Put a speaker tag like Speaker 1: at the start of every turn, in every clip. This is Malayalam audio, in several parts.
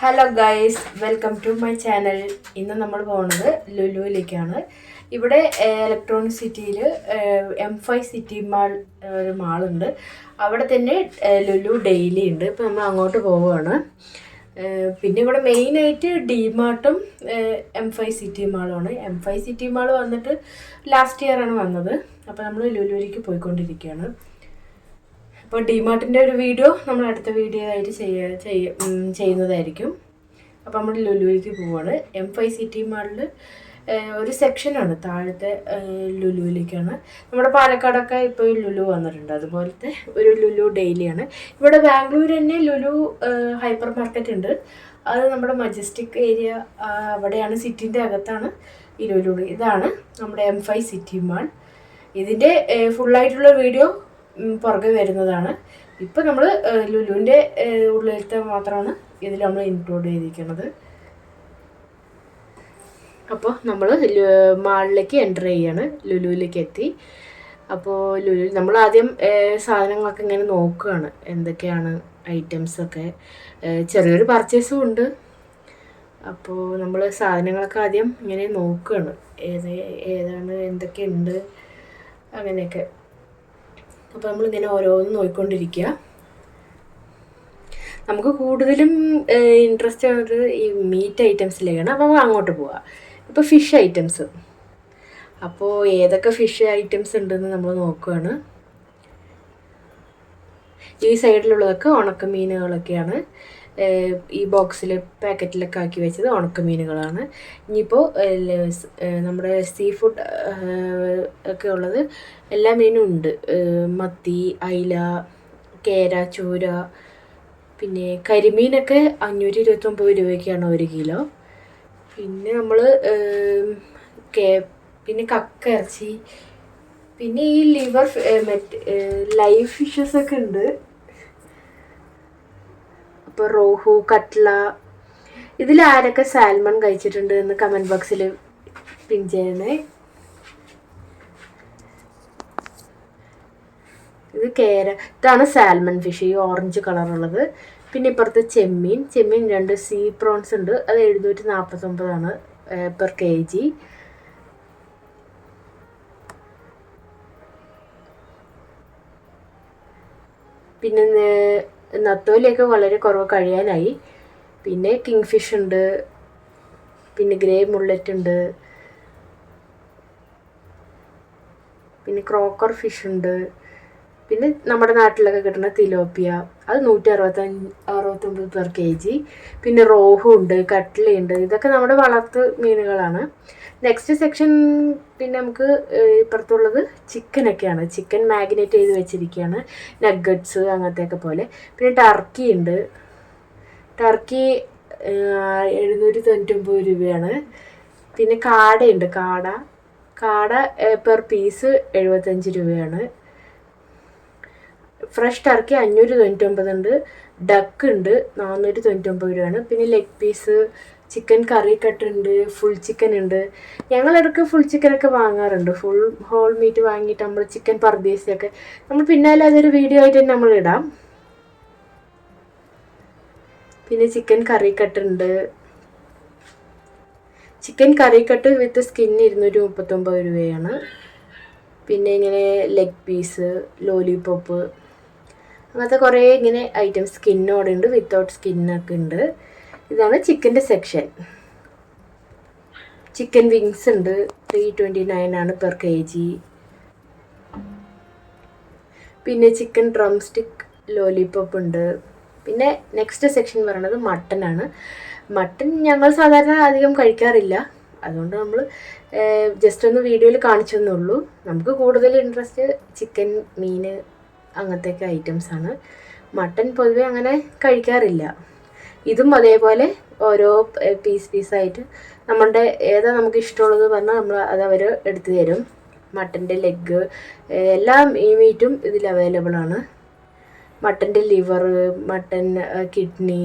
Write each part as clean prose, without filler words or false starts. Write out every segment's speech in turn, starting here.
Speaker 1: Hello guys, welcome to my channel. ഇന്ന് നമ്മൾ പോകുന്നത് ലുലുവിലേക്കാണ്. ഇവിടെ ഇലക്ട്രോണിക് സിറ്റിയിൽ M5 സിറ്റി മാൾ ഒരു മാളുണ്ട്. അവിടെ തന്നെ ലുലു ഡെയിലി ഉണ്ട്. ഇപ്പോൾ നമ്മൾ അങ്ങോട്ട് പോവുകയാണ്. പിന്നെ ഇവിടെ മെയിനായിട്ട് ഡിമാർട്ടും M5 സിറ്റി മാളുമാണ്. M5 സിറ്റി മാൾ വന്നിട്ട് ലാസ്റ്റ് ഇയറാണ് വന്നത്. അപ്പോൾ നമ്മൾ ലുലുവിലേക്ക് പോയിക്കൊണ്ടിരിക്കുകയാണ്. അപ്പോൾ ഡിമാർട്ടിൻ്റെ ഒരു വീഡിയോ നമ്മൾ അടുത്ത വീഡിയോ ആയിട്ട് ചെയ്യുന്നതായിരിക്കും. അപ്പോൾ നമ്മൾ ലുലുവിലേക്ക് പോവുകയാണ്. M5 സിറ്റി മാളിൽ ഒരു സെക്ഷനാണ്, താഴത്തെ ലുലുവിലേക്കാണ്. നമ്മുടെ പാലക്കാടൊക്കെ ഇപ്പോൾ ലുലു വന്നിട്ടുണ്ട്, അതുപോലത്തെ ഒരു ലുലു ഡെയിലിയാണ്. ഇവിടെ ബാംഗ്ലൂർ തന്നെ ലുലു ഹൈപ്പർ മാർക്കറ്റ് ഉണ്ട്. അത് നമ്മുടെ മജസ്റ്റിക് ഏരിയ അവിടെയാണ്, സിറ്റിൻ്റെ അകത്താണ് ഈ ലുലു. ഇതാണ് നമ്മുടെ M5 സിറ്റി മാൾ. ഇതിൻ്റെ ഫുള്ളായിട്ടുള്ള വീഡിയോ പുറകെ വരുന്നതാണ്. ഇപ്പം നമ്മൾ ലുലുവിൻ്റെ ഉള്ളിലത്തെ മാത്രമാണ് ഇതിൽ നമ്മൾ ഇൻക്ലൂഡ് ചെയ്തിരിക്കുന്നത്. അപ്പോൾ നമ്മൾ മാളിലേക്ക് എൻ്റർ ചെയ്യാണ്, ലുലുവിലേക്ക് എത്തി. അപ്പോൾ ലുലു നമ്മൾ ആദ്യം സാധനങ്ങളൊക്കെ ഇങ്ങനെ നോക്കുകയാണ്, എന്തൊക്കെയാണ് ഐറ്റംസൊക്കെ. ചെറിയൊരു പർച്ചേസും ഉണ്ട്. അപ്പോൾ നമ്മൾ സാധനങ്ങളൊക്കെ ആദ്യം ഇങ്ങനെ നോക്കുകയാണ്, ഏതാണ് എന്തൊക്കെയുണ്ട് അങ്ങനെയൊക്കെ. അപ്പോൾ നമ്മളിങ്ങനെ ഓരോന്നും നോക്കിക്കൊണ്ടിരിക്കുക. നമുക്ക് കൂടുതലും ഇൻട്രസ്റ്റ് ആവുന്നത് ഈ മീറ്റ് ഐറ്റംസിലേക്കാണ്. അപ്പോൾ നമുക്ക് അങ്ങോട്ട് പോവാം. ഇപ്പോൾ ഫിഷ് ഐറ്റംസ്, അപ്പോൾ ഏതൊക്കെ ഫിഷ് ഐറ്റംസ് ഉണ്ടെന്ന് നമ്മൾ നോക്കുകയാണ്. ഈ സൈഡിലുള്ളതൊക്കെ ഉണക്കമീനുകളൊക്കെയാണ്. ഈ ബോക്സിൽ പാക്കറ്റിലൊക്കെ ആക്കി വെച്ചത് ഉണക്കമീനുകളാണ്. ഇനിയിപ്പോൾ നമ്മുടെ സീ ഫുഡ് ഒക്കെ ഉള്ളത് എല്ലാ മീനും ഉണ്ട്. മത്തി, അയില, കേര, ചൂര, പിന്നെ കരിമീനൊക്കെ 529 രൂപയ്ക്കാണ് 1 കിലോ. പിന്നെ നമ്മൾ പിന്നെ കക്ക ഇറച്ചി, പിന്നെ ഈ ലിവർ ലൈവ് ഫിഷസൊക്കെ ഉണ്ട്. അപ്പോൾ റോഹു, കട്ട്ല. ഇതിൽ ആരൊക്കെ സാൽമൺ കഴിച്ചിട്ടുണ്ട് എന്ന് കമൻറ്റ് ബോക്സിൽ പിൻ ചെയ്യണേ. ഇത് കേര, ഇതാണ് സാൽമൺ ഫിഷ്, ഈ ഓറഞ്ച് കളറുള്ളത്. പിന്നെ ഇപ്പുറത്ത് ചെമ്മീൻ 2 സീ പ്രോൺസ് ഉണ്ട്. അത് 749 പെർ kg. പിന്നെ നത്തോലിയൊക്കെ വളരെ കുറവ് കഴിയാനായി. പിന്നെ കിങ് ഫിഷ് ഉണ്ട്, പിന്നെ ഗ്രേ മുള്ളറ്റ് ഉണ്ട്, പിന്നെ ക്രോക്കർ ഫിഷ് ഉണ്ട്. പിന്നെ നമ്മുടെ നാട്ടിലൊക്കെ കിട്ടുന്ന തിലോപ്പിയ, അത് 169 പെർ kg. പിന്നെ റോഹു ഉണ്ട്, കട്ട്ലയുണ്ട്. ഇതൊക്കെ നമ്മുടെ വളർത്തു മീനുകളാണ്. നെക്സ്റ്റ് സെക്ഷൻ പിന്നെ നമുക്ക് ഇപ്പുറത്തുള്ളത് ചിക്കനൊക്കെയാണ്. ചിക്കൻ മാഗ്നേറ്റ് ചെയ്ത് വെച്ചിരിക്കുകയാണ്, നഗ്ഗറ്റ്സ് അങ്ങനത്തെയൊക്കെ പോലെ. പിന്നെ ടർക്കി ഉണ്ട്. ടർക്കി 799 രൂപയാണ്. പിന്നെ കാടയുണ്ട്, കാട പെർ പീസ് 75 രൂപയാണ്. ഫ്രഷ് ടർക്കി 599 ഉണ്ട്. ഡക്ക് ഉണ്ട്, 499 രൂപയാണ്. പിന്നെ leg piece, chicken curry കട്ടുണ്ട്, full chicken ഉണ്ട്. ഞങ്ങളിടയ്ക്ക് ഫുൾ ചിക്കനൊക്കെ വാങ്ങാറുണ്ട്. ഫുൾ ഹോൾ മീറ്റ് വാങ്ങിയിട്ട് നമ്മൾ ചിക്കൻ പർദീസയൊക്കെ നമ്മൾ പിന്നാലെ അതൊരു വീഡിയോ ആയിട്ട് തന്നെ നമ്മൾ ഇടാം. പിന്നെ ചിക്കൻ കറി കട്ടുണ്ട്. Chicken curry cut with skin 239 രൂപയാണ്. പിന്നെ ഇങ്ങനെ ലെഗ് പീസ്, ലോലിപോപ്പ്, അങ്ങനത്തെ കുറേ ഇങ്ങനെ ഐറ്റംസ് സ്കിന്നോടെ ഉണ്ട്, വിത്തൗട്ട് സ്കിന്നൊക്കെ ഉണ്ട്. ഇതാണ് ചിക്കൻ്റെ സെക്ഷൻ. ചിക്കൻ വിങ്സ് ഉണ്ട്, 329 പെർ kg. പിന്നെ ചിക്കൻ ഡ്രം സ്റ്റിക്ക്, ലോലിപോപ്പ് ഉണ്ട്. പിന്നെ നെക്സ്റ്റ് സെക്ഷൻ പറയുന്നത് മട്ടനാണ്. മട്ടൻ ഞങ്ങൾ സാധാരണ അധികം കഴിക്കാറില്ല, അതുകൊണ്ട് നമ്മൾ ജസ്റ്റ് ഒന്ന് വീഡിയോയിൽ കാണിച്ചു തന്നുള്ളൂ. നമുക്ക് കൂടുതൽ ഇൻട്രസ്റ്റ് ചിക്കൻ, മീൻ അങ്ങനത്തെയൊക്കെ ഐറ്റംസാണ്. മട്ടൻ പൊതുവെ അങ്ങനെ കഴിക്കാറില്ല. ഇതും അതേപോലെ ഓരോ പീസായിട്ട് നമ്മളുടെ ഏതാ നമുക്ക് ഇഷ്ടമുള്ളത് പറഞ്ഞാൽ അത് അവർ എടുത്തു തരും. മട്ടൻ്റെ ലെഗ്, എല്ലാ മീറ്റും ഇതിൽ അവൈലബിൾ ആണ്. മട്ടൻ്റെ ലിവർ, മട്ടൻ കിഡ്നി,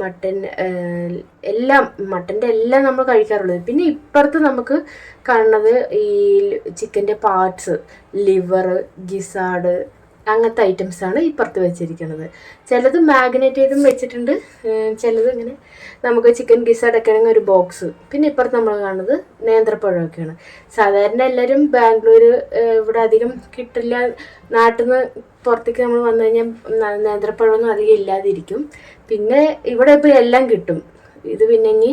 Speaker 1: മട്ടൻ്റെ എല്ലാം നമ്മൾ കഴിക്കാറുള്ളത്. പിന്നെ ഇപ്പുറത്ത് നമുക്ക് കാണുന്നത് ഈ ചിക്കൻ്റെ പാർട്സ്, ലിവർ, ഗിസാഡ് അങ്ങനത്തെ ഐറ്റംസാണ് ഇപ്പുറത്ത് വെച്ചിരിക്കുന്നത്. ചിലത് മാഗ്നേറ്റ് ചെയ്തും വെച്ചിട്ടുണ്ട്, ചിലത് ഇങ്ങനെ നമുക്ക് ചിക്കൻ പീസ് അടക്കണമെങ്കിൽ ഒരു ബോക്സ്. പിന്നെ ഇപ്പുറത്ത് നമ്മൾ കാണുന്നത് നേന്ത്രപ്പഴമൊക്കെയാണ്. സാധാരണ എല്ലാവരും ബാംഗ്ലൂർ ഇവിടെ അധികം കിട്ടില്ല, നാട്ടിൽ നിന്ന് പുറത്തേക്ക് നമ്മൾ വന്നു കഴിഞ്ഞാൽ നേന്ത്രപ്പഴമൊന്നും അധികം ഇല്ലാതിരിക്കും. പിന്നെ ഇവിടെ ഇപ്പോൾ എല്ലാം കിട്ടും. ഇത് പിന്നെ ഇനി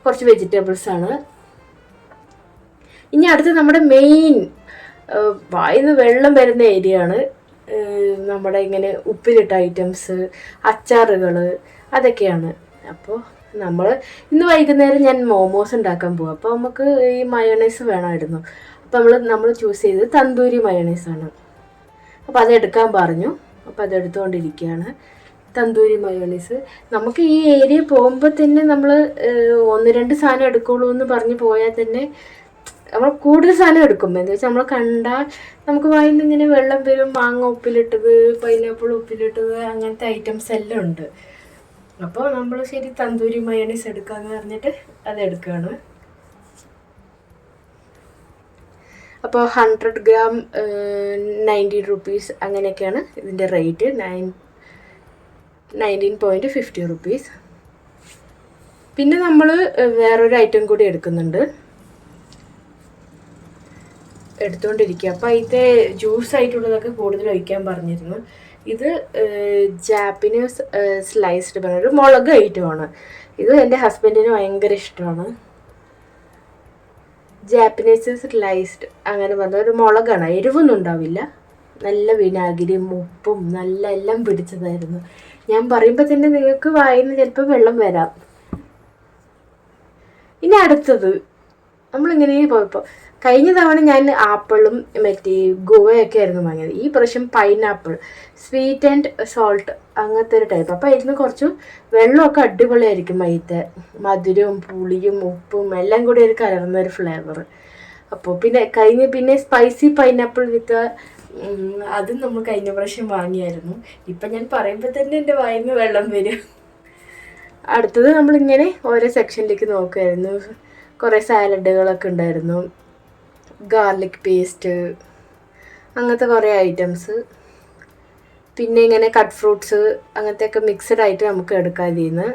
Speaker 1: കുറച്ച് വെജിറ്റബിൾസാണ്. ഇനി അടുത്ത് നമ്മുടെ മെയിൻ വായിന്ന് വെള്ളം വരുന്ന ഏരിയ ആണ് നമ്മുടെ ഇങ്ങനെ ഉപ്പിലിട്ട ഐറ്റംസ്, അച്ചാറുകൾ, അതൊക്കെയാണ്. അപ്പോൾ നമ്മൾ ഇന്ന് വൈകുന്നേരം ഞാൻ മോമോസ് ഉണ്ടാക്കാൻ പോകും. അപ്പോൾ നമുക്ക് ഈ മയോണൈസ് വേണമായിരുന്നു. അപ്പോൾ നമ്മൾ ചൂസ് ചെയ്തത് തന്തൂരി മയോണൈസാണ്. അപ്പോൾ അതെടുക്കാൻ പറഞ്ഞു. അപ്പോൾ അതെടുത്തുകൊണ്ടിരിക്കുകയാണ്. തന്തൂരി മയോണൈസ് നമുക്ക് ഈ ഏരിയ പോകുമ്പോൾ തന്നെ നമ്മൾ 1-2 സാധനം എടുക്കുള്ളൂ എന്ന് പറഞ്ഞ് പോയാൽ തന്നെ നമ്മൾ കൂടുതൽ സാധനം എടുക്കും. എന്താ വെച്ചാൽ നമ്മൾ കണ്ടാൽ നമുക്ക് വായിന്ന് ഇങ്ങനെ വെള്ളം വരും. മാങ്ങ ഉപ്പിലിട്ടത്, പൈനാപ്പിൾ ഉപ്പിലിട്ടത്, അങ്ങനത്തെ ഐറ്റംസ് എല്ലാം ഉണ്ട്. അപ്പോൾ നമ്മൾ ശരി തന്തൂരി മയോണൈസ് എടുക്കാമെന്ന് പറഞ്ഞിട്ട് അതെടുക്കുകയാണ്. അപ്പോൾ 100 ഗ്രാം 90 rupees അങ്ങനെയൊക്കെയാണ് ഇതിൻ്റെ റേറ്റ്. 19.50 rupees. പിന്നെ നമ്മൾ വേറൊരു ഐറ്റം കൂടി എടുത്തുകൊണ്ടിരിക്കുക. അപ്പോൾ ഇതിൻ്റെ ജ്യൂസ് ആയിട്ടുള്ളതൊക്കെ കൂടുതൽ ഒഴിക്കാൻ പറഞ്ഞിരുന്നു. ഇത് ജാപ്പനീസ് സ്ലൈസ്ഡ് പറഞ്ഞൊരു മുളക് ഐറ്റമാണ്. ഇത് എൻ്റെ ഹസ്ബൻഡിന് ഭയങ്കര ഇഷ്ടമാണ്. ജാപ്പനീസ് സ്ലൈസ്ഡ് അങ്ങനെ പറഞ്ഞ ഒരു മുളകാണ്. എരിവൊന്നും ഉണ്ടാവില്ല. നല്ല വിനാഗിരിയും ഉപ്പും നല്ല എല്ലാം പിടിച്ചതായിരുന്നു. ഞാൻ പറയുമ്പോൾ തന്നെ നിങ്ങൾക്ക് വായിന്ന് ചിലപ്പോൾ വെള്ളം വരാം. ഇനി അടുത്തത് നമ്മളിങ്ങനെ പോയപ്പോൾ കഴിഞ്ഞ തവണ ഞാൻ ആപ്പിളും മറ്റേ ഗുവയൊക്കെ ആയിരുന്നു വാങ്ങിയത്. ഈ പ്രാവശ്യം പൈനാപ്പിൾ സ്വീറ്റ് ആൻഡ് സോൾട്ട് അങ്ങനത്തെ ഒരു ടൈപ്പ്. അപ്പോൾ ഇതിന് കുറച്ച് വെള്ളമൊക്കെ അടിപൊളിയായിരിക്കും. അതിൻ്റെ മധുരവും പുളിയും ഉപ്പും എല്ലാം കൂടി ഒരു കലർന്നൊരു ഫ്ലേവർ. അപ്പോൾ പിന്നെ സ്പൈസി പൈനാപ്പിൾ വിത്ത് അതും നമ്മൾ കഴിഞ്ഞ പ്രാവശ്യം വാങ്ങിയായിരുന്നു. ഇപ്പം ഞാൻ പറയുമ്പോൾ തന്നെ എൻ്റെ വായിന്ന് വെള്ളം വരും. അടുത്തത് നമ്മളിങ്ങനെ ഓരോ സെക്ഷനിലേക്ക് നോക്കുമായിരുന്നു. കുറേ സാലഡുകളൊക്കെ ഉണ്ടായിരുന്നു, ഗാർലിക് പേസ്റ്റ്, അങ്ങനത്തെ കുറേ ഐറ്റംസ്. പിന്നെ ഇങ്ങനെ കട്ട് ഫ്രൂട്ട്സ് അങ്ങനത്തെയൊക്കെ മിക്സഡ് ആയിട്ട് നമുക്ക് എടുക്കാം. ഇതിൽ നിന്ന്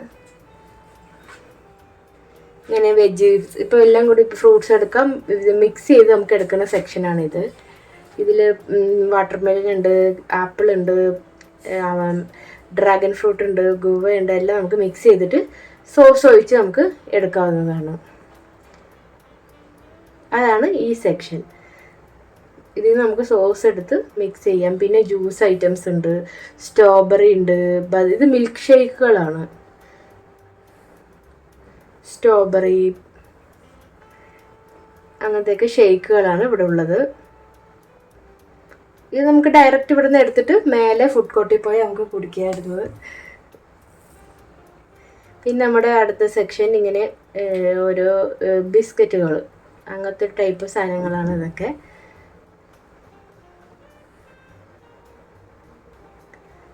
Speaker 1: ഇങ്ങനെ വെജ് ഇപ്പോൾ എല്ലാം കൂടി ഫ്രൂട്ട്സ് എടുക്കാം. ഇത് മിക്സ് ചെയ്ത് നമുക്ക് എടുക്കുന്ന സെക്ഷനാണിത്. ഇതിൽ വാട്ടർമെലൺ ഉണ്ട്, ആപ്പിൾ ഉണ്ട്, ഡ്രാഗൺ ഫ്രൂട്ട് ഉണ്ട്, ഗുവ ഉണ്ട്. എല്ലാം നമുക്ക് മിക്സ് ചെയ്തിട്ട് സോസ് ഒഴിച്ച് നമുക്ക് എടുക്കാവുന്നതാണ്. അതാണ് ഈ സെക്ഷൻ. ഇതിൽ നമുക്ക് സോസ് എടുത്ത് മിക്സ് ചെയ്യാം. പിന്നെ ജ്യൂസ് ഐറ്റംസ് ഉണ്ട്, സ്ട്രോബെറി ഉണ്ട്. ഇത് മിൽക്ക് ഷേക്കുകളാണ്. സ്ട്രോബെറി അങ്ങനത്തെയൊക്കെ ഷേക്കുകളാണ് ഇവിടെ ഉള്ളത്. ഇത് നമുക്ക് ഡയറക്റ്റ് ഇവിടെ നിന്ന് എടുത്തിട്ട് മേലെ ഫുഡ് കോർട്ടിൽ പോയി നമുക്ക് കുടിക്കാമായിരുന്നത്. പിന്നെ നമ്മുടെ അടുത്ത സെക്ഷൻ ഇങ്ങനെ ഓരോ ബിസ്ക്കറ്റുകൾ അങ്ങനത്തെ ടൈപ്പ് സാധനങ്ങളാണ് ഇതൊക്കെ.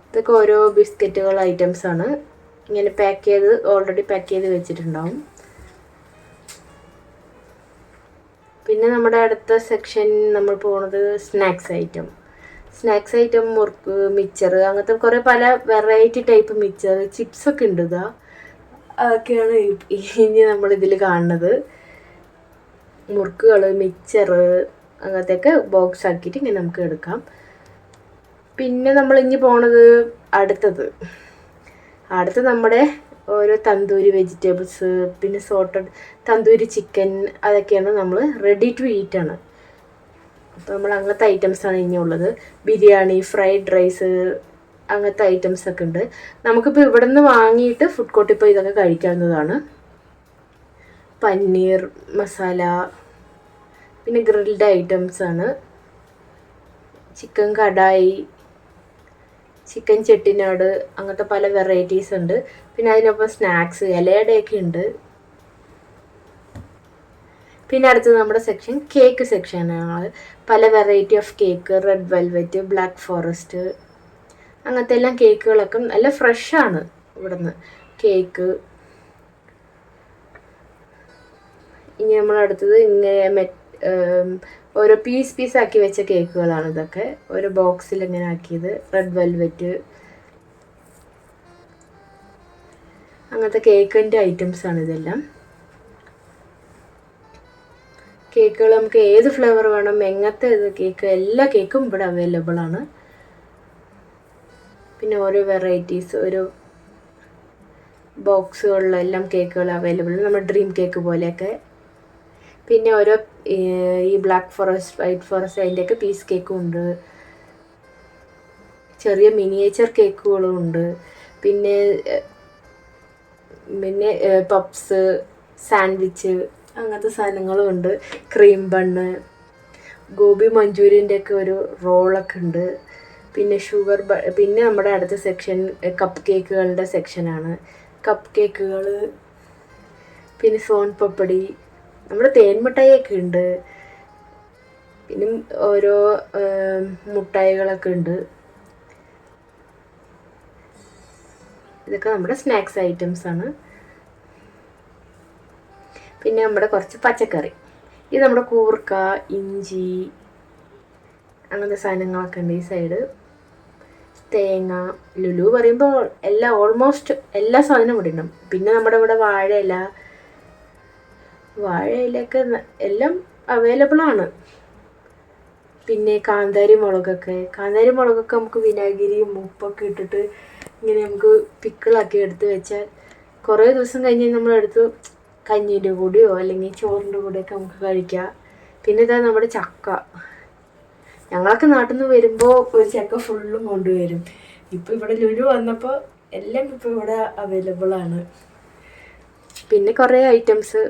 Speaker 1: ഇതൊക്കെ ഓരോ ബിസ്ക്കറ്റുകൾ ഐറ്റംസാണ്. ഇങ്ങനെ ഓൾറെഡി പാക്ക് ചെയ്ത് വെച്ചിട്ടുണ്ടാവും. പിന്നെ നമ്മുടെ അടുത്ത സെക്ഷൻ നമ്മൾ പോകുന്നത് സ്നാക്സ് ഐറ്റം മുറുക്ക്, മിച്ചർ, അങ്ങനത്തെ കുറേ പല വെറൈറ്റി ടൈപ്പ് മിച്ചർ, ചിപ്സൊക്കെ ഉണ്ട്. അതൊക്കെയാണ് ഇനി നമ്മളിതിൽ കാണുന്നത്. മുറുക്കുകൾ, മിച്ചർ അങ്ങനത്തെയൊക്കെ ബോക്സ് ആക്കിയിട്ട് ഇങ്ങനെ നമുക്ക് എടുക്കാം. പിന്നെ നമ്മൾ ഇനി പോണത് അടുത്തത് നമ്മുടെ ഓരോ തന്തൂരി വെജിറ്റബിൾസ്, പിന്നെ സോട്ടഡ് തന്തൂരി ചിക്കൻ, അതൊക്കെയാണ് നമ്മൾ റെഡി ടു ഈറ്റ് ആണ്. അപ്പോൾ നമ്മൾ അങ്ങനത്തെ ഐറ്റംസാണ് ഇനി ഉള്ളത്. ബിരിയാണി, ഫ്രൈഡ് റൈസ് അങ്ങനത്തെ ഐറ്റംസൊക്കെ ഉണ്ട്. നമുക്കിപ്പോൾ ഇവിടെ നിന്ന് വാങ്ങിയിട്ട് ഫുഡ് കോർട്ടിൽ പോയി ഇതൊക്കെ കഴിക്കാവുന്നതാണ്. പനീർ മസാല, പിന്നെ ഗ്രിൽഡ് ഐറ്റംസാണ്. ചിക്കൻ കടായി, ചിക്കൻ ചെട്ടിനാട്, അങ്ങനത്തെ പല വെറൈറ്റീസ് ഉണ്ട്. പിന്നെ അതിനൊപ്പം സ്നാക്സ്, ഇലയുടെയൊക്കെ ഉണ്ട്. പിന്നെ അടുത്തത് നമ്മുടെ സെക്ഷൻ കേക്ക് സെക്ഷനാണ്. പല variety of cake, red velvet, black forest, അങ്ങനത്തെ എല്ലാം കേക്കുകളൊക്കെ നല്ല ഫ്രഷാണ് ഇവിടുന്ന് കേക്ക്. ഇനി നമ്മൾ അടുത്തത് ഇങ്ങനെ ഓരോ പീസാക്കി വെച്ച കേക്കുകളാണ് ഇതൊക്കെ. ഓരോ ബോക്സിൽ ഇങ്ങനെ ആക്കിയത്. റെഡ് വെൽവെറ്റ് അങ്ങനത്തെ കേക്കിൻ്റെ ഐറ്റംസാണ് ഇതെല്ലാം. കേക്കുകൾ നമുക്ക് ഏത് ഫ്ലേവർ വേണം, എങ്ങനത്തെ കേക്ക്, എല്ലാ കേക്കും ഇവിടെ അവൈലബിൾ ആണ്. പിന്നെ ഓരോ വെറൈറ്റീസ്, ഓരോ ബോക്സുകളിലെല്ലാം കേക്കുകൾ അവൈലബിൾ. നമ്മുടെ ഡ്രീം കേക്ക് പോലെയൊക്കെ. പിന്നെ ഓരോ ഈ ബ്ലാക്ക് ഫോറസ്റ്റ്, വൈറ്റ് ഫോറസ്റ്റ് അതിൻ്റെയൊക്കെ പീസ് കേക്കും ഉണ്ട്. ചെറിയ മിനിയേച്ചർ കേക്കുകളും ഉണ്ട്. പിന്നെ പപ്സ്, സാൻഡ്വിച്ച് അങ്ങനത്തെ സാധനങ്ങളും ഉണ്ട്. ക്രീം ബണ്ണ്, ഗോബി മഞ്ചൂരിയൻ്റെ ഒക്കെ ഒരു റോളൊക്കെ ഉണ്ട്. പിന്നെ പിന്നെ നമ്മുടെ അടുത്ത സെക്ഷൻ കപ്പ് കേക്കുകളുടെ സെക്ഷനാണ്. കപ്പ് കേക്കുകൾ, പിന്നെ സോൻ പപ്പടി, നമ്മുടെ തേൻമിഠായിയൊക്കെ ഉണ്ട്. പിന്നെ ഓരോ മുട്ടായികളൊക്കെ ഉണ്ട്. ഇതൊക്കെ നമ്മുടെ സ്നാക്സ് ഐറ്റംസാണ്. പിന്നെ നമ്മുടെ കുറച്ച് പച്ചക്കറി, ഇത് നമ്മുടെ കൂർക്ക, ഇഞ്ചി അങ്ങനത്തെ സാധനങ്ങളൊക്കെ ഉണ്ട് ഈ സൈഡ്. തേങ്ങ, ലുലു പറയുമ്പോൾ ഓൾമോസ്റ്റ് എല്ലാ സാധനവും ഇവിടെ ഉണ്ടാവും. പിന്നെ നമ്മുടെ ഇവിടെ വാഴയിലൊക്കെ എല്ലാം അവൈലബിൾ ആണ്. പിന്നെ കാന്താരി മുളകൊക്കെ നമുക്ക് വിനാഗിരിയും ഉപ്പൊക്കെ ഇട്ടിട്ട് ഇങ്ങനെ നമുക്ക് പിക്കിളാക്കി എടുത്ത് വെച്ചാൽ കുറേ ദിവസം കഴിഞ്ഞ് നമ്മളെടുത്ത് കഞ്ഞീൻ്റെ കൂടെയോ അല്ലെങ്കിൽ ചോറിൻ്റെ കൂടെയൊക്കെ നമുക്ക് കഴിക്കാം. പിന്നെ ഇതാ നമ്മുടെ ചക്ക. ഞങ്ങളൊക്കെ നാട്ടിൽ നിന്ന് വരുമ്പോൾ ഒരു ചക്ക ഫുള്ളും കൊണ്ടുവരും. ഇപ്പോൾ ഇവിടെ ലുലു വന്നപ്പോൾ എല്ലാം ഇപ്പോൾ ഇവിടെ അവൈലബിൾ ആണ്. പിന്നെ കുറേ ഐറ്റംസ്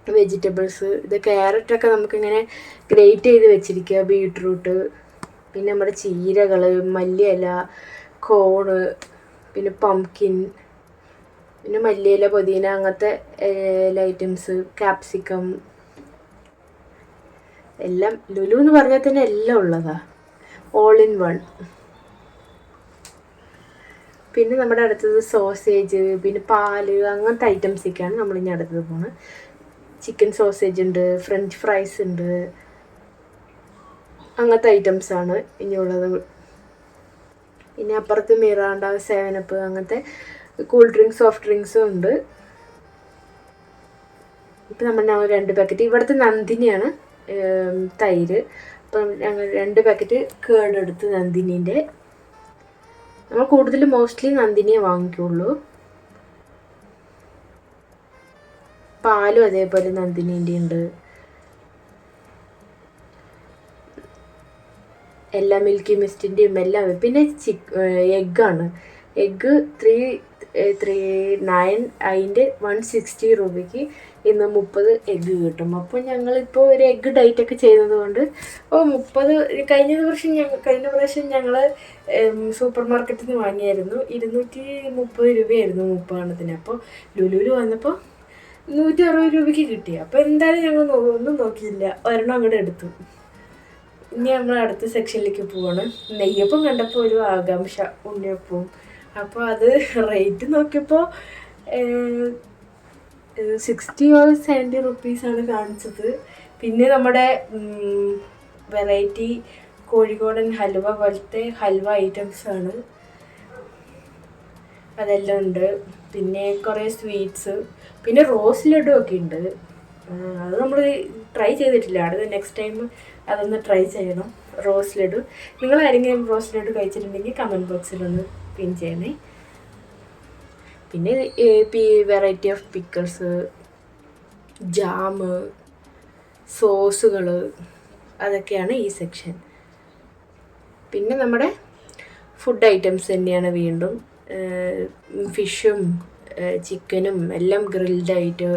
Speaker 1: വെജിറ്റബിൾസ്, ഇത് ക്യാരറ്റൊക്കെ നമുക്കിങ്ങനെ ഗ്രേറ്റ് ചെയ്ത് വെച്ചിരിക്കുക, ബീട്രൂട്ട്, പിന്നെ നമ്മുടെ ചീരകൾ, മല്ലിയില, കോണ്, പിന്നെ പംകിൻ, പിന്നെ മല്ലിയില, പുതിന അങ്ങനത്തെ ഐറ്റംസ്, ക്യാപ്സിക്കം എല്ലാം. ലുലു എന്ന് പറഞ്ഞാൽ തന്നെ എല്ലാം ഉള്ളതാ, ഓൾ ഇൻ വൺ. പിന്നെ നമ്മുടെ അടുത്തത് സോസേജ്, പിന്നെ പാല് അങ്ങനത്തെ ഐറ്റംസൊക്കെയാണ് നമ്മളിനി അടുത്തത് പോകുന്നത്. ചിക്കൻ സോസേജ് ഉണ്ട്, ഫ്രഞ്ച് ഫ്രൈസ് ഉണ്ട്, അങ്ങനത്തെ ഐറ്റംസാണ് ഇനിയുള്ളത്. പിന്നെ അപ്പുറത്ത് മിറാണ്ട, 7up അങ്ങനത്തെ കൂൾ ഡ്രിങ്ക്സ്, സോഫ്റ്റ് ഡ്രിങ്ക്സും ഉണ്ട്. ഇപ്പം നമ്മൾ 2 പാക്കറ്റ്, ഇവിടുത്തെ നന്ദിനിയാണ് തൈര്. അപ്പം ഞങ്ങൾ 2 പാക്കറ്റ് കേടെടുത്ത് നന്ദിനീൻ്റെ. നമ്മൾ കൂടുതൽ മോസ്റ്റ്ലി നന്ദിനിയെ വാങ്ങിക്കുള്ളൂ. പാലും അതേപോലെ നന്ദിനീൻ്റെ ഉണ്ട്. എല്ലാ മിൽക്കി മിസ്റ്റിൻ്റെയും എല്ലാം. പിന്നെ എഗ്ഗാണ്. എഗ്ഗ് 339 അതിൻ്റെ 160 രൂപയ്ക്ക് ഇന്ന് 30 എഗ്ഗ് കിട്ടും. അപ്പോൾ ഞങ്ങളിപ്പോൾ ഒരു എഗ്ഗ് ഡയറ്റൊക്കെ ചെയ്യുന്നത് കൊണ്ട് 30 കഴിഞ്ഞ പ്രാവശ്യം ഞങ്ങൾ സൂപ്പർ മാർക്കറ്റിൽ നിന്ന് വാങ്ങിയായിരുന്നു. 230 രൂപയായിരുന്നു 30 എണ്ണത്തിന്. അപ്പോൾ ലുലുവിൽ വന്നപ്പോൾ 160 രൂപയ്ക്ക് കിട്ടി. അപ്പോൾ എന്തായാലും ഞങ്ങൾ ഒന്നും നോക്കിയില്ല, ഒരെണ്ണം അങ്ങോട്ട് എടുത്തു. ഇനി നമ്മൾ അടുത്ത സെക്ഷനിലേക്ക് പോവാണ്. നെയ്യപ്പം കണ്ടപ്പോൾ ഒരു ആകാംക്ഷ, ഉണ്ണിയപ്പവും. അപ്പോൾ അത് റേറ്റ് നോക്കിയപ്പോൾ 60 or 70 റുപ്പീസാണ് കാണിച്ചത്. പിന്നെ നമ്മുടെ വെറൈറ്റി കോഴിക്കോടൻ ഹൽവ പോലത്തെ ഹൽവ ഐറ്റംസാണ്, അതെല്ലാം ഉണ്ട്. പിന്നെ കുറേ സ്വീറ്റ്സ്, പിന്നെ റോസ് ലഡു ഒക്കെ ഉണ്ട്. അത് നമ്മൾ ട്രൈ ചെയ്തിട്ടില്ല. അടുത്ത നെക്സ്റ്റ് ടൈം അതൊന്ന് ട്രൈ ചെയ്യണം, റോസ് ലഡു. നിങ്ങൾ ആരെങ്കിലും റോസ് ലഡു കഴിച്ചിട്ടുണ്ടെങ്കിൽ കമൻറ്റ് ബോക്സിലൊന്ന് പിൻ ചെയ്യണേ. പിന്നെ വെറൈറ്റി ഓഫ് പിക്കിൾസ്, ജാമ്, സോസുകൾ, അതൊക്കെയാണ് ഈ സെക്ഷൻ. പിന്നെ നമ്മുടെ ഫുഡ് ഐറ്റംസ് തന്നെയാണ് വീണ്ടും. ഫിഷും ചിക്കനും എല്ലാം ഗ്രിൽഡ് ആയിട്ട്,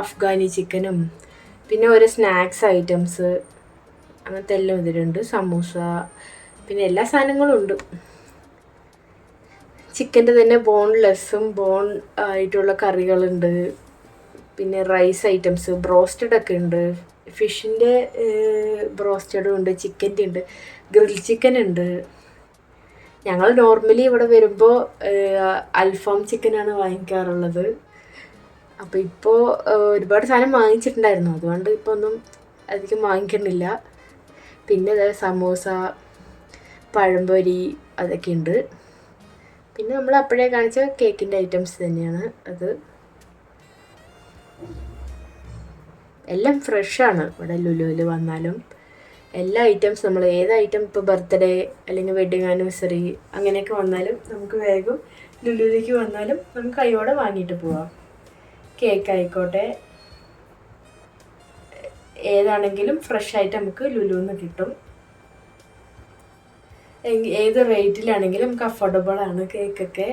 Speaker 1: അഫ്ഗാനി ചിക്കനും, പിന്നെ ഓരോ സ്നാക്സ് ഐറ്റംസ് അങ്ങനത്തെ എല്ലാം ഇതിലുണ്ട്. സമൂസ, പിന്നെ എല്ലാ സാധനങ്ങളും ഉണ്ട്. ചിക്കൻ്റെ തന്നെ ബോൺലെസ്സും ബോൺ ആയിട്ടുള്ള കറികളുണ്ട്. പിന്നെ റൈസ് ഐറ്റംസ്, ബ്രോസ്റ്റഡ് ഒക്കെ ഉണ്ട്. ഫിഷിൻ്റെ ബ്രോസ്റ്റഡും ഉണ്ട്, ചിക്കൻ്റെ ഉണ്ട്, ഗ്രിൽ ചിക്കൻ ഉണ്ട്. ഞങ്ങൾ നോർമലി ഇവിടെ വരുമ്പോൾ അൽഫാം ചിക്കനാണ് വാങ്ങിക്കാറുള്ളത്. അപ്പോൾ ഇപ്പോൾ ഒരുപാട് സാധനം വാങ്ങിച്ചിട്ടുണ്ടായിരുന്നു, അതുകൊണ്ട് ഇപ്പോൾ ഒന്നും അധികം വാങ്ങിക്കണില്ല. പിന്നെ സമോസ, പഴംപൊരി അതൊക്കെ ഉണ്ട്. പിന്നെ നമ്മൾ അപ്പോഴേ കാണിച്ച കേക്കിൻ്റെ ഐറ്റംസ് തന്നെയാണ് അത്. എല്ലാം ഫ്രഷാണ് ഇവിടെ ലുലുവിൽ വന്നാലും. എല്ലാ ഐറ്റംസ് നമ്മൾ ഏത് ഐറ്റം ഇപ്പോൾ ബർത്ത്ഡേ അല്ലെങ്കിൽ വെഡിങ് ആനിവേഴ്സറി അങ്ങനെയൊക്കെ വന്നാലും നമുക്ക് വേഗം ലുലുവിലേക്ക് വന്നാലും നമുക്ക് കൈയോടെ വാങ്ങിയിട്ട് പോവാം. കേക്ക് ആയിക്കോട്ടെ ഏതാണെങ്കിലും ഫ്രഷായിട്ട് നമുക്ക് ലുലുവിൽ നിന്ന് കിട്ടും. ഏത് റേറ്റിലാണെങ്കിലും നമുക്ക് അഫോർഡബിൾ ആണ് കേക്കൊക്കെ.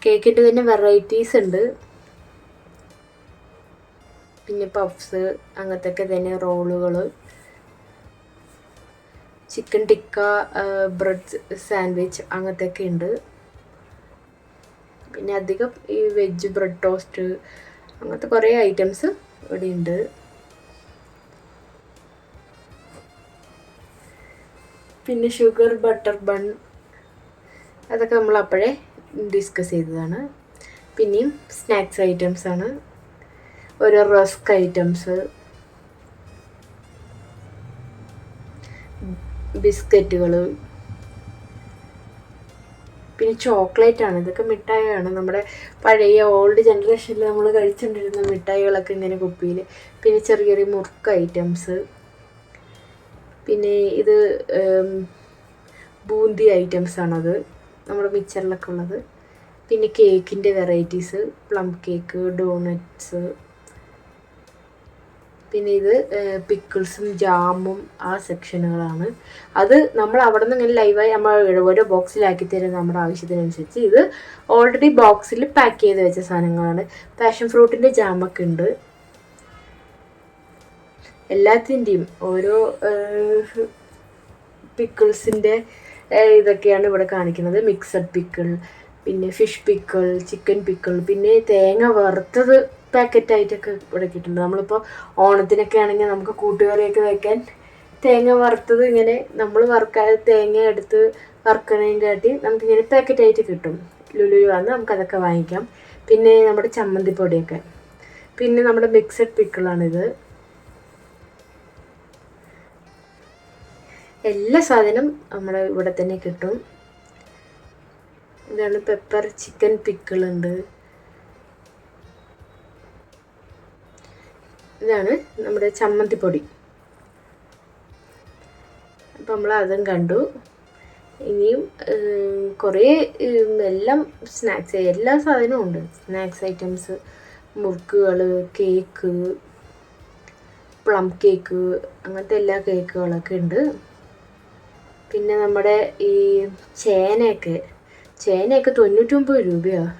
Speaker 1: കേക്കിൻ്റെ തന്നെ വെറൈറ്റീസ് ഉണ്ട്. പിന്നെ പഫ്സ് അങ്ങനത്തെയൊക്കെ തന്നെ, റോളുകൾ, ചിക്കൻ ടിക്ക, ബ്രെഡ് സാൻഡ്വിച്ച് അങ്ങനത്തെയൊക്കെ ഉണ്ട്. പിന്നെ അധികം ഈ വെജ് ബ്രെഡ് ടോസ്റ്റ് അങ്ങനത്തെ കുറേ ഐറ്റംസ് ഇവിടെ ഉണ്ട്. പിന്നെ ഷുഗർ ബട്ടർ ബൺ അതൊക്കെ നമ്മൾ അപ്പോഴേ ഡിസ്കസ് ചെയ്തതാണ്. പിന്നെയും സ്നാക്സ് ഐറ്റംസാണ്, ഓരോ റസ്ക് ഐറ്റംസ്, ബിസ്ക്കറ്റുകൾ, പിന്നെ ചോക്ലേറ്റ് ആണ്. ഇതൊക്കെ മിഠായിയാണ്, നമ്മുടെ പഴയ ഓൾഡ് ജനറേഷനിൽ നമ്മൾ കഴിച്ചുകൊണ്ടിരുന്ന മിഠായികളൊക്കെ ഇങ്ങനെ കുപ്പിയിൽ. പിന്നെ ചെറിയ ചെറിയ മുറുക്ക് ഐറ്റംസ്. പിന്നെ ഇത് ബൂന്തി ഐറ്റംസാണത്, നമ്മുടെ മിക്സറിലൊക്കെ ഉള്ളത്. പിന്നെ കേക്കിൻ്റെ വെറൈറ്റീസ്, പ്ലം കേക്ക്, ഡോണറ്റ്സ്. പിന്നെ ഇത് പിക്കിൾസും ജാമും ആ സെക്ഷനുകളാണ്. അത് നമ്മൾ അവിടെ നിന്ന് ഇങ്ങനെ ലൈവായി നമ്മൾ ഓരോ ബോക്സിലാക്കി തരും നമ്മുടെ ആവശ്യത്തിനനുസരിച്ച്. ഇത് ഓൾറെഡി ബോക്സിൽ പാക്ക് ചെയ്ത് വെച്ച സാധനങ്ങളാണ്. പാഷൻ ഫ്രൂട്ടിൻ്റെ ജാമൊക്കെ ഉണ്ട്. എല്ലാത്തിൻ്റെയും ഓരോ പിക്കിൾസിൻ്റെ ഇതൊക്കെയാണ് ഇവിടെ കാണിക്കുന്നത്. മിക്സഡ് പിക്കിൾ, പിന്നെ ഫിഷ് പിക്കിൾ, ചിക്കൻ പിക്കിൾ, പിന്നെ തേങ്ങ വറുത്തത് പാക്കറ്റായിട്ടൊക്കെ ഇവിടെ കിട്ടുന്നുണ്ട്. നമ്മളിപ്പോൾ ഓണത്തിനൊക്കെ ആണെങ്കിൽ നമുക്ക് കൂട്ടുകറിയൊക്കെ വയ്ക്കാൻ തേങ്ങ വറുത്തത് ഇങ്ങനെ നമ്മൾ വറുക്കാതെ തേങ്ങ എടുത്ത് വറുക്കണതിൻ്റെ കാട്ടി നമുക്കിങ്ങനെ പാക്കറ്റായിട്ട് കിട്ടും. ലുലുവിൽ വന്ന് നമുക്കതൊക്കെ വാങ്ങിക്കാം. പിന്നെ നമ്മുടെ ചമ്മന്തിപ്പൊടിയൊക്കെ. പിന്നെ നമ്മുടെ മിക്സഡ് പിക്കിളാണിത്. എല്ലാ സാധനം നമ്മുടെ ഇവിടെ തന്നെ കിട്ടും. ഇതാണ് പെപ്പർ ചിക്കൻ പിക്കിളുണ്ട്. ഇതാണ് നമ്മുടെ ചമ്മന്തിപ്പൊടി. അപ്പം നമ്മൾ അതും കണ്ടു. ഇനിയും കുറേ എല്ലാം സ്നാക്സ്, എല്ലാ സാധനവും ഉണ്ട്. സ്നാക്സ് ഐറ്റംസ്, മുറുക്കുകൾ, കേക്ക്, പ്ലം കേക്ക് അങ്ങനത്തെ എല്ലാ കേക്കുകളൊക്കെ ഉണ്ട്. പിന്നെ നമ്മുടെ ഈ ചേനയൊക്കെ 99 രൂപയാണ്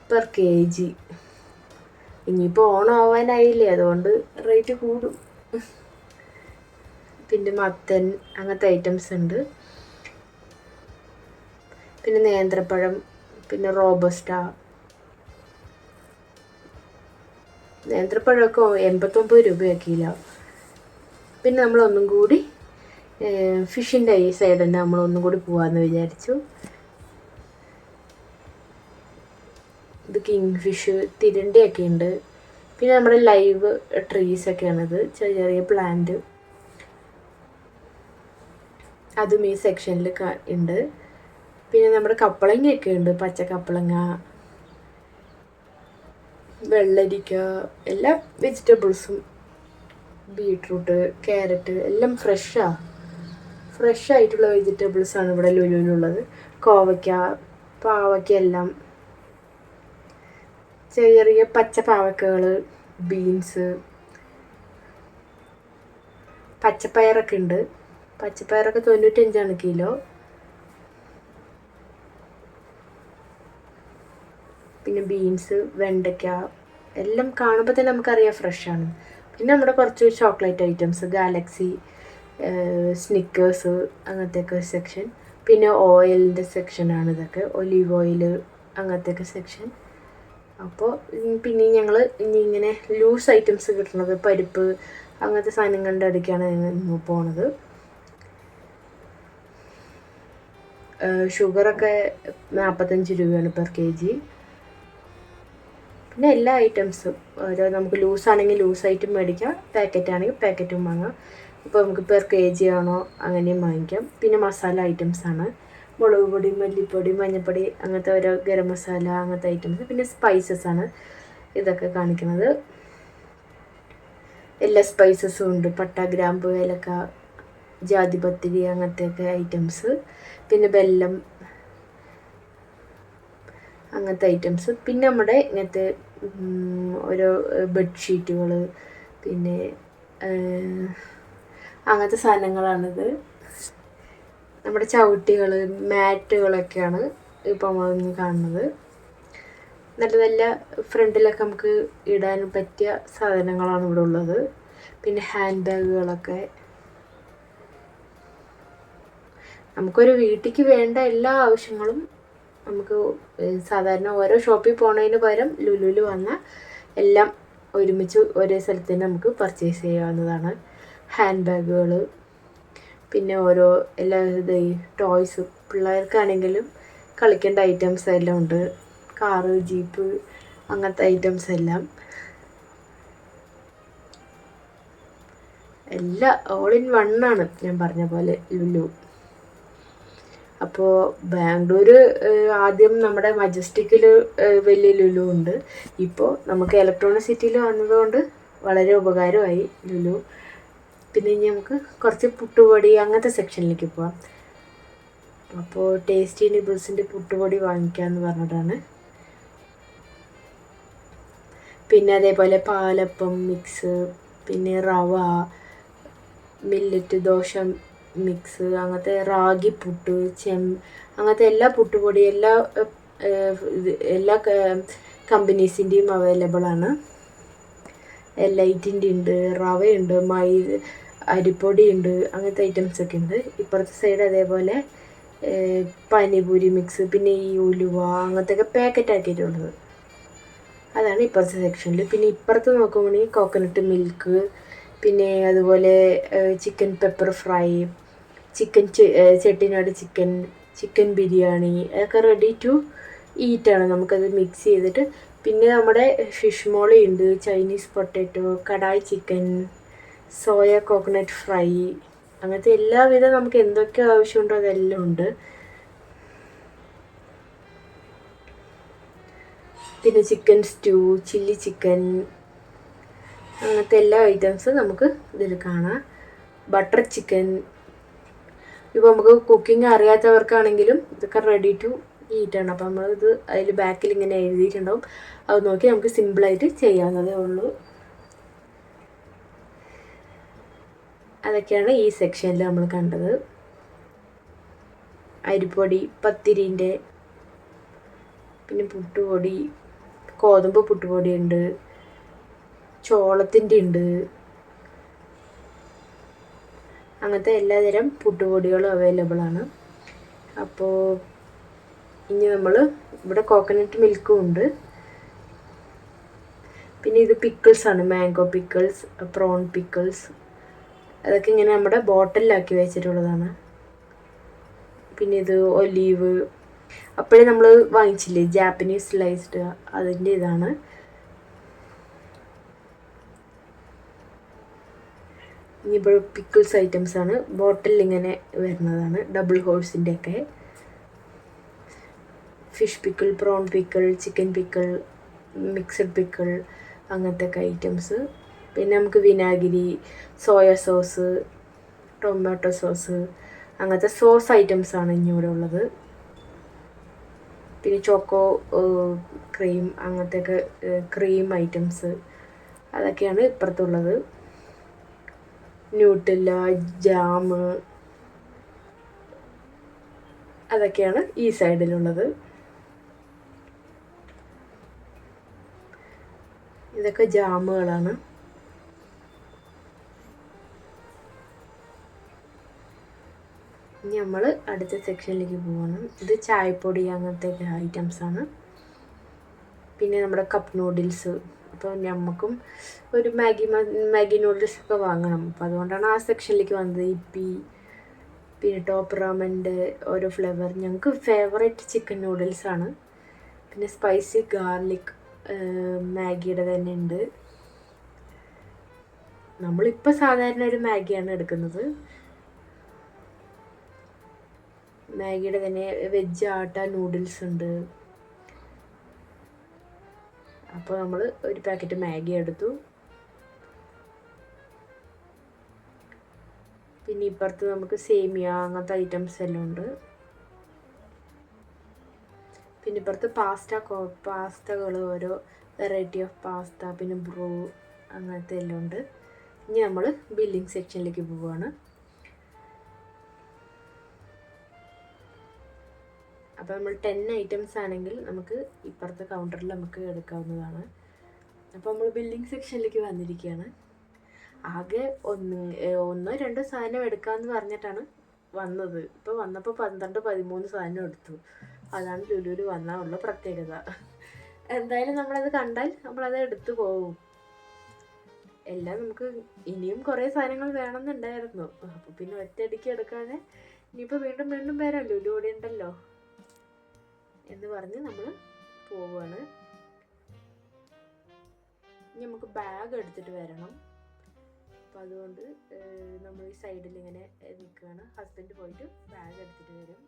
Speaker 1: പെർ kg. ഇനിയിപ്പോൾ ഓണം ആവാനായില്ലേ, അതുകൊണ്ട് റേറ്റ് കൂടും. പിന്നെ മത്തൻ അങ്ങനത്തെ ഐറ്റംസ് ഉണ്ട്. പിന്നെ നേന്ത്രപ്പഴം, പിന്നെ റോബസ്റ്റ. നേന്ത്രപ്പഴമൊക്കെ 89 രൂപയാണ് കിലോ. പിന്നെ നമ്മളൊന്നും കൂടി ഫിഷിൻ്റെ ഈ സൈഡ് തന്നെ നമ്മളൊന്നും കൂടി പോകാമെന്ന് വിചാരിച്ചു. ഇത് കിങ് ഫിഷ്, തിരണ്ടിയൊക്കെ ഉണ്ട്. പിന്നെ നമ്മുടെ ലൈവ് ട്രീസൊക്കെയാണിത്, ചെറിയ ചെറിയ പ്ലാന്റ്. അതും ഈ സെക്ഷനിൽ ഉണ്ട്. പിന്നെ നമ്മുടെ കപ്പളങ്ങയൊക്കെ ഉണ്ട്, പച്ച കപ്പളങ്ങ, വെള്ളരിക്ക, എല്ലാ വെജിറ്റബിൾസും, ബീട്രൂട്ട്, ക്യാരറ്റ് എല്ലാം ഫ്രഷായിട്ടുള്ള വെജിറ്റബിൾസാണ് ഇവിടെ ലുലുവിലുള്ളത്. കോവയ്ക്ക, പാവയ്ക്ക എല്ലാം, ചെറിയ ചെറിയ പച്ച പാവയ്ക്കകൾ, ബീൻസ്, പച്ചപ്പയറൊക്കെ ഉണ്ട്. പച്ചപ്പയറൊക്കെ 95 കിലോ. പിന്നെ ബീൻസ്, വെണ്ടയ്ക്ക എല്ലാം കാണുമ്പോൾ തന്നെ നമുക്കറിയാം ഫ്രഷാണ്. പിന്നെ നമ്മുടെ കുറച്ച് ചോക്ലേറ്റ് ഐറ്റംസ്, ഗാലക്സി, സ്നിക്കേഴ്സ് അങ്ങനത്തെയൊക്കെ സെക്ഷൻ. പിന്നെ ഓയിലിൻ്റെ സെക്ഷനാണ് ഇതൊക്കെ, ഒലീവ് ഓയിൽ അങ്ങനത്തെയൊക്കെ സെക്ഷൻ. അപ്പോൾ പിന്നെ ഞങ്ങൾ ഇനി ഇങ്ങനെ ലൂസ് ഐറ്റംസ് കിട്ടുന്നത്, പരിപ്പ് അങ്ങനത്തെ സാധനങ്ങളുടെ അടുക്കാണ് പോണത്. ഷുഗറൊക്കെ 45 രൂപയാണ് പെർ kg. പിന്നെ എല്ലാ ഐറ്റംസും ഓരോ നമുക്ക് ലൂസാണെങ്കിൽ ലൂസായിട്ടും മേടിക്കാം, പാക്കറ്റ് ആണെങ്കിൽ പാക്കറ്റും വാങ്ങാം. ഇപ്പോൾ നമുക്ക് പെർ കെ ജി ആണോ അങ്ങനെയും വാങ്ങിക്കാം. പിന്നെ മസാല ഐറ്റംസാണ്, മുളക് പൊടി, മല്ലിപ്പൊടി, മഞ്ഞൾപ്പൊടി, അങ്ങനത്തെ ഓരോ ഗരം മസാല അങ്ങനത്തെ ഐറ്റംസ്. പിന്നെ സ്പൈസസ് ആണ് ഇതൊക്കെ കാണിക്കുന്നത്. എല്ലാ സ്പൈസസും ഉണ്ട്, പട്ട, ഗ്രാമ്പ്, ഏലക്ക, ജാതിപത്തിരി അങ്ങനത്തെയൊക്കെ ഐറ്റംസ്. പിന്നെ വെല്ലം അങ്ങനത്തെ ഐറ്റംസ്. പിന്നെ നമ്മുടെ ഇങ്ങനത്തെ ഓരോ ബെഡ്ഷീറ്റുകൾ, പിന്നെ അങ്ങനത്തെ സാധനങ്ങളാണിത്. നമ്മുടെ ചവിട്ടികൾ, മാറ്റുകളൊക്കെയാണ് ഇപ്പോൾ നമ്മൾ കാണുന്നത്. നല്ല നല്ല ഫ്രണ്ടിലൊക്കെ നമുക്ക് ഇടാൻ പറ്റിയ സാധനങ്ങളാണ് ഇവിടെ ഉള്ളത്. പിന്നെ ഹാൻഡ് ബാഗുകളൊക്കെ, നമുക്കൊരു വീട്ടിലേക്ക് വേണ്ട എല്ലാ ആവശ്യങ്ങളും നമുക്ക് സാധാരണ ഓരോ ഷോപ്പിൽ പോകുന്നതിന് പകരം ലുലുവിൽ വന്നാൽ എല്ലാം ഒരുമിച്ച് ഒരേ സ്ഥലത്ത് തന്നെ നമുക്ക് പർച്ചേസ് ചെയ്യാവുന്നതാണ്. ഹാൻഡ് ബാഗുകൾ, പിന്നെ ഓരോ എല്ലാ ടോയ്സ്, പിള്ളേർക്കാണെങ്കിലും കളിക്കേണ്ട ഐറ്റംസ് എല്ലാം ഉണ്ട്. കാറ്, ജീപ്പ് അങ്ങനത്തെ ഐറ്റംസ് എല്ലാം ഓൾ ഇൻ വണ്ണാണ് ഞാൻ പറഞ്ഞ പോലെ ലുലു. അപ്പോൾ ബാംഗ്ലൂർ ആദ്യം നമ്മുടെ മജസ്റ്റിക്കിൽ വലിയ ലുലു ഉണ്ട്. ഇപ്പോൾ നമുക്ക് ഇലക്ട്രോണിക് സിറ്റിയിൽ വന്നതുകൊണ്ട് വളരെ ഉപകാരമായി ലുലു. പിന്നെ ഇനി നമുക്ക് കുറച്ച് പുട്ടുപൊടി അങ്ങനത്തെ സെക്ഷനിലേക്ക് പോവാം. അപ്പോൾ ടേസ്റ്റി നിബിൾസിൻ്റെ പുട്ടുപൊടി വാങ്ങിക്കാമെന്ന് പറഞ്ഞിട്ടാണ്. പിന്നെ അതേപോലെ പാലപ്പം മിക്സ്, പിന്നെ റവ, മില്ലറ്റ് ദോശ മിക്സ്, അങ്ങനത്തെ റാഗി പുട്ട്, അങ്ങനത്തെ എല്ലാ പുട്ടുപൊടി എല്ലാ കമ്പനീസിൻ്റെയും അവൈലബിൾ ആണ്. ലൈറ്റിൻ്റെ ഉണ്ട്, റവയുണ്ട്, അരിപ്പൊടി ഉണ്ട്, അങ്ങനത്തെ ഐറ്റംസൊക്കെ ഉണ്ട്. ഇപ്പുറത്തെ സൈഡ് അതേപോലെ പാനിപൂരി മിക്സ്, പിന്നെ ഈ ഉലുവ അങ്ങനത്തെയൊക്കെ പാക്കറ്റ് ആക്കിയിട്ടുള്ളത്, അതാണ് ഇപ്പുറത്തെ സെക്ഷനിൽ. പിന്നെ ഇപ്പുറത്ത് നോക്കുവാണെങ്കിൽ കോക്കനട്ട് മിൽക്ക്, പിന്നെ അതുപോലെ chicken pepper fry, chicken Chettinad chicken biryani, അതൊക്കെ റെഡി ടു ഈറ്റാണ്. നമുക്കത് മിക്സ് ചെയ്തിട്ട്. പിന്നെ നമ്മുടെ ഫിഷ് മോളി ഉണ്ട്, Chinese potato, kadai chicken, soya coconut fry, അങ്ങനത്തെ എല്ലാവിധ നമുക്ക് എന്തൊക്കെ ആവശ്യമുണ്ടോ അതെല്ലാം ഉണ്ട്. പിന്നെ ചിക്കൻ സ്റ്റൂ, ചില്ലി ചിക്കൻ, അങ്ങനത്തെ എല്ലാ ഐറ്റംസും നമുക്ക് ഇതിൽ കാണാം. ബട്ടർ ചിക്കൻ, ഇപ്പോൾ നമുക്ക് കുക്കിംഗ് അറിയാത്തവർക്കാണെങ്കിലും ഇതൊക്കെ റെഡി ടു ഈറ്റാണ്. അപ്പോൾ നമ്മളിത് അതിൽ ബാക്കിൽ ഇങ്ങനെ എഴുതിയിട്ടുണ്ടാവും, അത് നോക്കി നമുക്ക് സിമ്പിളായിട്ട് ചെയ്യാവുന്നതേ ഉള്ളൂ. അതൊക്കെയാണ് ഈ സെക്ഷനിൽ നമ്മൾ കണ്ടത്. അരിപ്പൊടി, പത്തിരിൻ്റെ, പിന്നെ പുട്ടുപൊടി, ഗോതമ്പ് പുട്ടുപൊടി ഉണ്ട്, ചോളത്തിൻ്റെ ഉണ്ട്, അങ്ങനത്തെ എല്ലാതരം പുട്ടുപൊടികളും അവൈലബിൾ ആണ്. അപ്പോൾ ഇനി നമ്മൾ ഇവിടെ കോക്കനട്ട് മിൽക്കും ഉണ്ട്. പിന്നെ ഇത് പിക്കിൾസാണ്, മാംഗോ പിക്കിൾസ്, പ്രോൺ പിക്കിൾസ്, അതൊക്കെ ഇങ്ങനെ നമ്മുടെ ബോട്ടിലാക്കി വെച്ചിട്ടുള്ളതാണ്. പിന്നെ ഇത് ഒലീവ്, അപ്പോഴേ നമ്മൾ വാങ്ങിച്ചില്ലേ ജാപ്പനീസ് സ്ലൈസ്ഡ്, അതിൻ്റെ ഇതാണ്. ഇനിയിപ്പോൾ പിക്കിൾസ് ഐറ്റംസാണ്, ബോട്ടിൽ ഇങ്ങനെ വരുന്നതാണ്, ഡബിൾ ഹോഴ്സിൻ്റെ ഒക്കെ. Fish pickle, prawn pickle, chicken pickle, mixed pickle, അങ്ങനത്തെ ഒക്കെ ഐറ്റംസ്. പിന്നെ നമുക്ക് വിനാഗിരി, സോയ സോസ്, ടൊമാറ്റോ സോസ്, അങ്ങനത്തെ സോസ് ഐറ്റംസാണ് ഇനി ഇവിടെ ഉള്ളത്. പിന്നെ ചോക്കോ ക്രീം, അങ്ങനത്തെയൊക്കെ ക്രീം ഐറ്റംസ്, അതൊക്കെയാണ് ഇപ്പുറത്തുള്ളത്. ന്യൂട്ടെല്ല, ജാമ്, അതൊക്കെയാണ് ഈ സൈഡിലുള്ളത്. ഇതൊക്കെ ജാമുകളാണ്. ഇനി നമ്മൾ അടുത്ത സെക്ഷനിലേക്ക് പോകണം. ഇത് ചായപ്പൊടി അങ്ങനത്തെ ഐറ്റംസാണ്. പിന്നെ നമ്മുടെ കപ്പ് നൂഡിൽസ്, അപ്പോൾ നമുക്കും ഒരു മാഗി നൂഡിൽസൊക്കെ വാങ്ങണം. അപ്പോൾ അതുകൊണ്ടാണ് ആ സെക്ഷനിലേക്ക് വന്നത്. ഇപ്പി, പിന്നെ ടോപ്പ് റാമൻ്റെ ഓരോ ഫ്ലേവർ. ഞങ്ങൾക്ക് ഫേവറേറ്റ് ചിക്കൻ നൂഡിൽസാണ്. പിന്നെ സ്പൈസി ഗാർലിക് മാഗിയുടെ തന്നെ ഉണ്ട്. നമ്മളിപ്പോൾ സാധാരണ ഒരു മാഗിയാണ് എടുക്കുന്നത്. മാഗിയുടെ തന്നെ വെജ് ആട്ട നൂഡിൽസ് ഉണ്ട്. അപ്പോൾ നമ്മൾ ഒരു പാക്കറ്റ് മാഗി എടുത്തു. പിന്നെ ഇപ്പുറത്ത് നമുക്ക് സേമിയ അങ്ങനത്തെ ഐറ്റംസ് എല്ലാം ഉണ്ട്. പിന്നെ ഇപ്പുറത്ത് പാസ്തകൾ, ഓരോ വെറൈറ്റി ഓഫ് പാസ്ത, പിന്നെ ബ്രൂ അങ്ങനത്തെ എല്ലാം ഉണ്ട്. ഇനി നമ്മൾ ബില്ലിംഗ് സെക്ഷനിലേക്ക് പോവുകയാണ്. അപ്പോൾ നമ്മൾ 10 ഐറ്റംസ് ആണെങ്കിൽ നമുക്ക് ഇപ്പുറത്തെ കൗണ്ടറിൽ നമുക്ക് എടുക്കാവുന്നതാണ്. അപ്പോൾ നമ്മൾ ബില്ലിംഗ് സെക്ഷനിലേക്ക് വന്നിരിക്കുകയാണ്. ആകെ ഒന്നോ രണ്ടോ സാധനം എടുക്കാമെന്ന് പറഞ്ഞിട്ടാണ് വന്നത്. ഇപ്പോൾ വന്നപ്പോൾ 12-13 സാധനം എടുത്തു. അതാണ് ലുലുവിൽ വന്നുള്ള പ്രത്യേകത. എന്തായാലും നമ്മളത് കണ്ടാൽ നമ്മളത് എടുത്തു പോകും. എല്ലാം നമുക്ക് ഇനിയും കുറേ സാധനങ്ങൾ വേണമെന്നുണ്ടായിരുന്നു. അപ്പോൾ പിന്നെ ഒറ്റയടിക്ക് എടുക്കാതെ ഇനിയിപ്പോൾ വീണ്ടും വീണ്ടും വരാം, ലുലു ഇവിടെ ഉണ്ടല്ലോ എന്ന് പറഞ്ഞ് നമ്മൾ പോവുകയാണ്. ഇനി നമുക്ക് ബാഗ് എടുത്തിട്ട് വരണം. അപ്പോൾ അതുകൊണ്ട് നമ്മൾ ഈ സൈഡിൽ ഇങ്ങനെ നിൽക്കുകയാണ്. ഹസ്ബൻഡ് പോയിട്ട് ബാഗ് എടുത്തിട്ട് വരും.